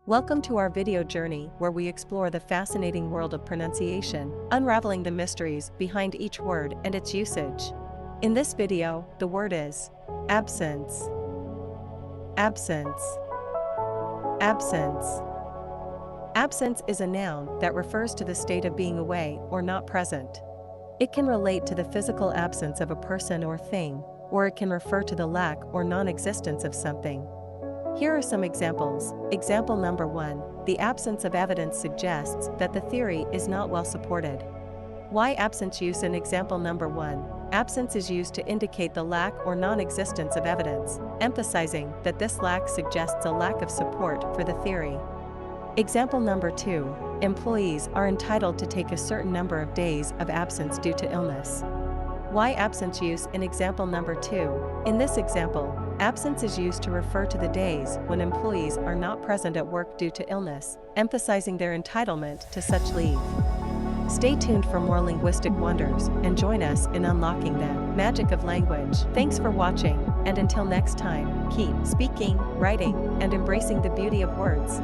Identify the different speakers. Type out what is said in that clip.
Speaker 1: Welcome to our video journey where we explore the fascinating world of pronunciation, unraveling the mysteries behind each word and its usage. In this video, the word is absence. Absence. Absence. Absence is a noun that refers to the state of being away or not present. It can relate to the physical absence of a person or thing, or it can refer to the lack or non-existence of something. Here are some examples. Example number 1. The absence of evidence suggests that the theory is not well supported. Why absence use in example number 1? Absence is used to indicate the lack or non-existence of evidence, emphasizing that this lack suggests a lack of support for the theory. Example number 2. Employees are entitled to take a certain number of days of absence due to illness. Why absence use in example number 2? In this example, absence is used to refer to the days when employees are not present at work due to illness, emphasizing their entitlement to such leave. Stay tuned for more linguistic wonders and join us in unlocking the magic of language. Thanks for watching, and until next time, keep speaking, writing, and embracing the beauty of words.